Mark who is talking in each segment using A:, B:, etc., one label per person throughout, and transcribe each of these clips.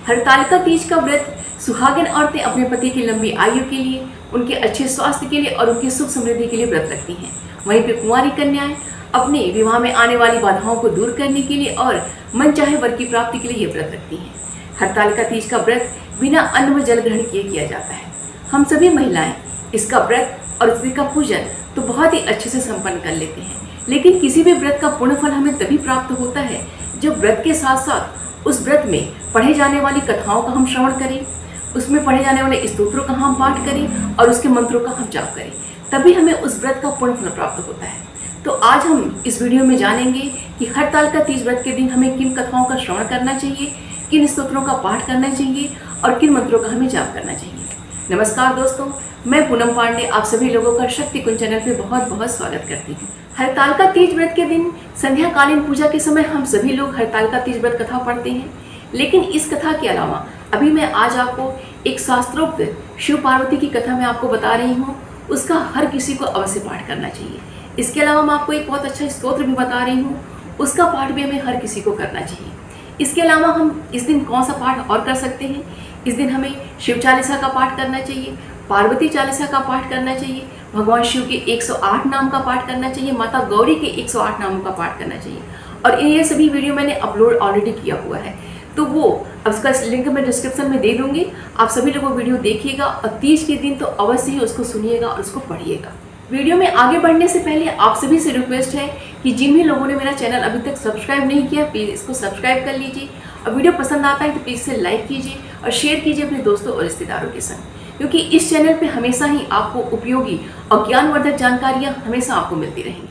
A: हरतालिका तीज का व्रत सुहागिन औरतें अपने पति की लंबी आयु के लिए, उनके अच्छे स्वास्थ्य के लिए और उनकी सुख समृद्धि के लिए व्रत रखती हैं। वहीं पे कुंवारी कन्याएं अपने विवाह में आने वाली बाधाओं को दूर करने के लिए और मनचाहे वर की प्राप्ति के लिए ये व्रत रखती हैं। हरतालिका तीज का व्रत बिना अन्न व जल ग्रहण किए किया जाता है। हम सभी महिलाएं इसका व्रत और इसके का पूजन तो बहुत ही अच्छे से संपन्न कर लेते हैं, लेकिन किसी भी व्रत का पुण्य फल हमें तभी प्राप्त होता है जब व्रत के साथ साथ उस व्रत में पढ़े जाने वाली कथाओं का हम श्रवण करें, उसमें पढ़े जाने वाले स्तोत्रों का हम पाठ करें और उसके मंत्रों का हम जाप करें, तभी हमें उस व्रत का पुण्य फल प्राप्त होता है। तो आज हम इस वीडियो में जानेंगे कि हरतालिका तीज व्रत के दिन हमें किन कथाओं का श्रवण करना चाहिए, किन स्तोत्रों का पाठ करना चाहिए और किन मंत्रों का हमें जाप करना चाहिए। नमस्कार दोस्तों, मैं पूनम पांडे आप सभी लोगों का शक्ति कुंज चैनल पे बहुत बहुत स्वागत करती हूँ। हरतालिका तीज व्रत के दिन संध्याकालीन पूजा के समय हम सभी लोग हरतालिका तीज व्रत कथा पढ़ते हैं, लेकिन इस कथा के अलावा अभी मैं आज आपको एक शास्त्रोक्त शिव पार्वती की कथा मैं आपको बता रही हूँ, उसका हर किसी को अवश्य पाठ करना चाहिए। इसके अलावा मैं आपको एक बहुत अच्छा स्तोत्र भी बता रही हूँ, उसका पाठ भी हमें हर किसी को करना चाहिए। इसके अलावा हम इस दिन कौन सा पाठ और कर सकते हैं? इस दिन हमें शिव चालीसा का पाठ करना चाहिए, पार्वती चालीसा का पाठ करना चाहिए, भगवान शिव के 108 नाम का पाठ करना चाहिए, माता गौरी के 108 नामों का पाठ करना चाहिए। और ये सभी वीडियो मैंने अपलोड ऑलरेडी किया हुआ है, तो वो उसका लिंक मैं डिस्क्रिप्शन में दे दूंगी। आप सभी लोग वो वीडियो देखिएगा और तीज के दिन तो अवश्य ही उसको सुनिएगा और उसको पढ़िएगा। वीडियो में आगे बढ़ने से पहले आप सभी से रिक्वेस्ट है कि जिन भी लोगों ने मेरा चैनल अभी तक सब्सक्राइब नहीं किया, प्लीज़ इसको सब्सक्राइब कर लीजिए और वीडियो पसंद आता है तो प्लीज़ इसे लाइक कीजिए और शेयर कीजिए अपने दोस्तों और रिश्तेदारों के संग, क्योंकि इस चैनल पे हमेशा ही आपको उपयोगी और ज्ञानवर्धक जानकारियाँ हमेशा आपको मिलती रहेंगी।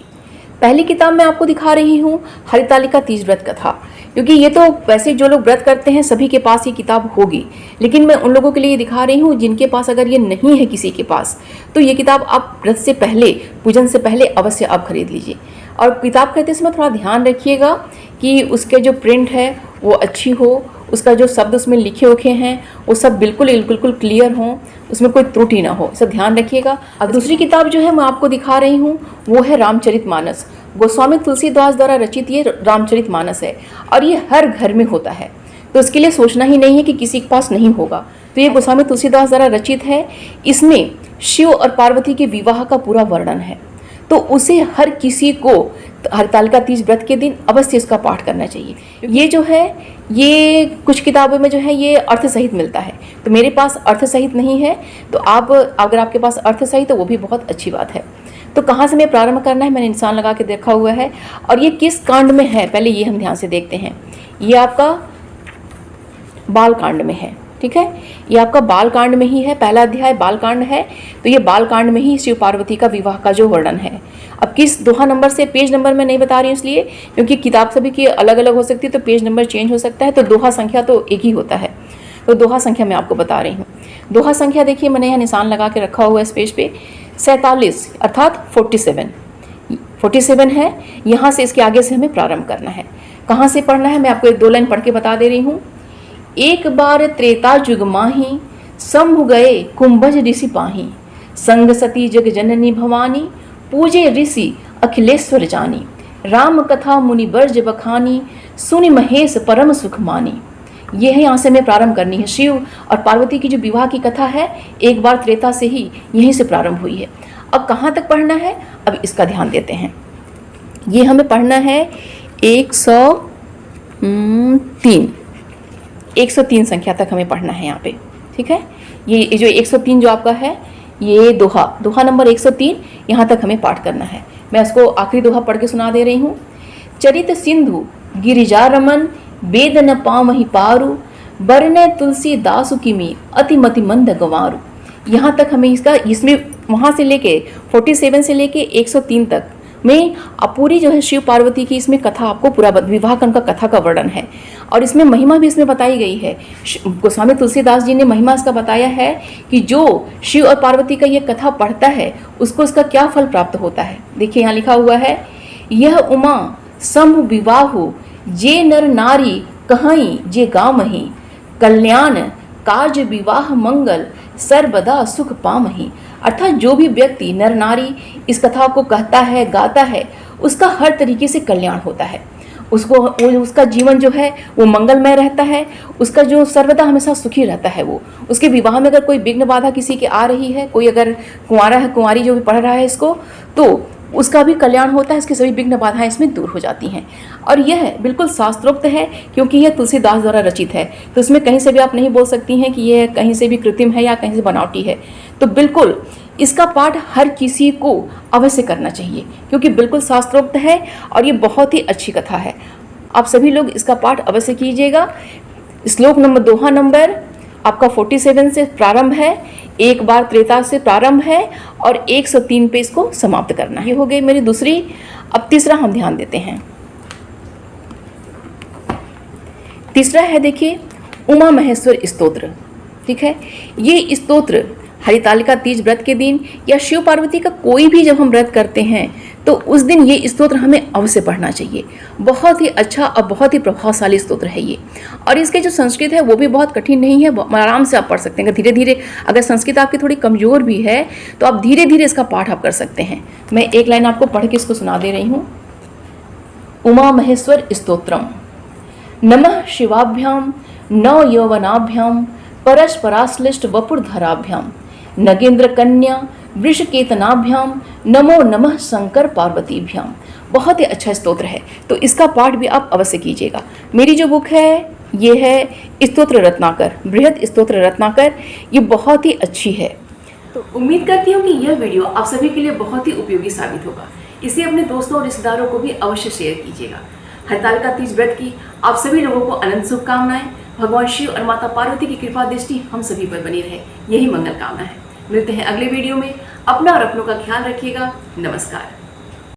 A: पहली किताब मैं आपको दिखा रही हूँ हरतालिका तीज व्रत कथा, क्योंकि ये तो वैसे जो लोग व्रत करते हैं सभी के पास ये किताब होगी, लेकिन मैं उन लोगों के लिए दिखा रही हूँ जिनके पास अगर ये नहीं है किसी के पास, तो ये किताब आप व्रत से पहले, पूजन से पहले अवश्य आप खरीद लीजिए। और किताब खरीदते समय थोड़ा ध्यान रखिएगा कि उसके जो प्रिंट है वो अच्छी हो, उसका जो शब्द उसमें लिखे उखे हैं वो सब बिल्कुल क्लियर हों, उसमें कोई त्रुटि ना हो, सब ध्यान रखिएगा। अब दूसरी किताब जो है मैं आपको दिखा रही हूँ वो है रामचरितमानस। गोस्वामी तुलसीदास द्वारा रचित ये रामचरितमानस है और ये हर घर में होता है, तो इसके लिए सोचना ही नहीं है कि किसी के पास नहीं होगा। तो ये गोस्वामी तुलसीदास द्वारा रचित है, इसमें शिव और पार्वती के विवाह का पूरा वर्णन है, तो उसे हर किसी को हरतालिका तीज व्रत के दिन अवश्य इसका पाठ करना चाहिए। ये जो है ये कुछ किताबों में जो है ये अर्थ सहित मिलता है, तो मेरे पास अर्थ सहित नहीं है, तो आप अगर आपके पास अर्थ सहित तो वो भी बहुत अच्छी बात है। तो कहाँ से हमें प्रारंभ करना है, मैंने निशान लगा के देखा हुआ है और ये किस कांड में है पहले ये हम ध्यान से देखते हैं। ये आपका बाल कांड में है, ठीक है, ये आपका बाल कांड में ही है, पहला अध्याय बाल कांड है, तो ये बाल कांड में ही शिव पार्वती का विवाह का जो वर्णन है। अब किस दोहा नंबर से, पेज नंबर मैं नहीं बता रही हूँ इसलिए क्योंकि किताब सभी की अलग अलग हो सकती है, तो पेज नंबर चेंज हो सकता है, तो दोहा संख्या तो एक ही होता है, तो दोहा संख्या मैं आपको बता रही हूँ। दोहा संख्या देखिए मैंने यहाँ निशान लगा के रखा हुआ है इस पेज पे, 47 अर्थात 47 है। यहाँ से इसके आगे से हमें प्रारंभ करना है। कहाँ से पढ़ना है मैं आपको एक दो लाइन पढ़ के बता दे रही हूँ। एक बार त्रेता जुग माही, शंभु गए कुंभज ऋषि पाही, संग सती जग जननी भवानी, पूजे ऋषि अखिलेश्वर जानी, राम कथा मुनि बर्ज बखानी, सुनि महेश परम सुख मानी। ये है, यहाँ से हमें प्रारंभ करनी है। शिव और पार्वती की जो विवाह की कथा है एक बार त्रेता से ही यहीं से प्रारंभ हुई है। अब कहाँ तक पढ़ना है, अब इसका ध्यान देते हैं। ये हमें पढ़ना है 103 संख्या तक हमें पढ़ना है यहाँ पे, ठीक है। ये जो 103 जो आपका है ये दोहा नंबर 103, यहाँ तक हमें पाठ करना है। मैं उसको आखिरी दोहा पढ़ के सुना दे रही हूँ। चरित सिंधु गिरिजा रमन, वेद न पामहि पारु, बरने तुलसी दासु किमी, अति मति मंद गंवारु। यहाँ तक हमें इसमें वहाँ से लेके 47 से लेके 103 तक में पूरी जो है शिव पार्वती की इसमें कथा, आपको पूरा विवाह का कथा का वर्णन है और इसमें महिमा भी इसमें बताई गई है। गोस्वामी तुलसीदास जी ने महिमा इसका बताया है कि जो शिव और पार्वती का ये कथा पढ़ता है उसको इसका क्या फल प्राप्त होता है। देखिए यहाँ लिखा हुआ है, यह उमा शंभु विवाहु, जे नर नारी कहीं जे गामहि, कल्याण काज विवाह मंगल, सर्वदा सुख पामहि। अर्थात जो भी व्यक्ति नर नारी इस कथा को कहता है, गाता है, उसका हर तरीके से कल्याण होता है। उसका जीवन जो है वो मंगलमय रहता है, उसका जो सर्वदा हमेशा सुखी रहता है। वो उसके विवाह में अगर कोई विघ्न बाधा किसी के आ रही है, कोई अगर कुंवारा है, कुंवारी जो भी पढ़ रहा है इसको, तो उसका भी कल्याण होता है, इसकी सभी विघ्न बाधाएं इसमें दूर हो जाती हैं। और यह बिल्कुल शास्त्रोक्त है, क्योंकि यह तुलसीदास द्वारा रचित है, तो इसमें कहीं से भी आप नहीं बोल सकती हैं कि यह कहीं से भी कृत्रिम है या कहीं से बनावटी है। तो बिल्कुल इसका पाठ हर किसी को अवश्य करना चाहिए, क्योंकि बिल्कुल शास्त्रोक्त है और ये बहुत ही अच्छी कथा है। आप सभी लोग इसका पाठ अवश्य कीजिएगा। श्लोक नंबर, दोहा नंबर आपका 47 से प्रारंभ है, एक बार त्रेता से प्रारंभ है और 103 पे इसको समाप्त करना है। ये हो गई मेरी दूसरी। अब तीसरा हम ध्यान देते हैं। तीसरा है, देखिए, उमा महेश्वर स्तोत्र। ठीक है, ये स्तोत्र हरितालिका तीज व्रत के दिन या शिव पार्वती का कोई भी जब हम व्रत करते हैं तो उस दिन ये स्तोत्र हमें अवश्य पढ़ना चाहिए। बहुत ही अच्छा और बहुत ही प्रभावशाली स्तोत्र है ये। और इसके जो संस्कृत है वो भी बहुत कठिन नहीं है, आराम से आप पढ़ सकते हैं। धीरे धीरे, अगर संस्कृत आपकी थोड़ी कमज़ोर भी है तो आप धीरे धीरे इसका पाठ आप कर सकते हैं। मैं एक लाइन आपको पढ़ के इसको सुना दे रही हूँ। उमा महेश्वर स्तोत्रम। नमः शिवाभ्याम नव यौवनाभ्याम परस्पराश्लिष्ट वपुर्धराभ्याम नगेंद्र कन्या वृषकेतनाभ्याम नमो नमः शंकर पार्वतीभ्याम। बहुत ही अच्छा स्तोत्र है, तो इसका पाठ भी आप अवश्य कीजिएगा। मेरी जो बुक है ये है स्तोत्र रत्नाकर, बृहद स्तोत्र रत्नाकर। ये बहुत ही अच्छी है। तो उम्मीद करती हूँ कि यह वीडियो आप सभी के लिए बहुत ही उपयोगी साबित होगा। इसे अपने दोस्तों और रिश्तेदारों को भी अवश्य शेयर कीजिएगा। हरतालिका तीज व्रत की आप सभी लोगों को अनंत शुभकामनाएं। भगवान शिव और माता पार्वती की कृपा दृष्टि हम सभी पर बनी रहे, यही मंगल कामना है। मिलते हैं अगले वीडियो में। अपना और अपनों का ख्याल रखिएगा। नमस्कार।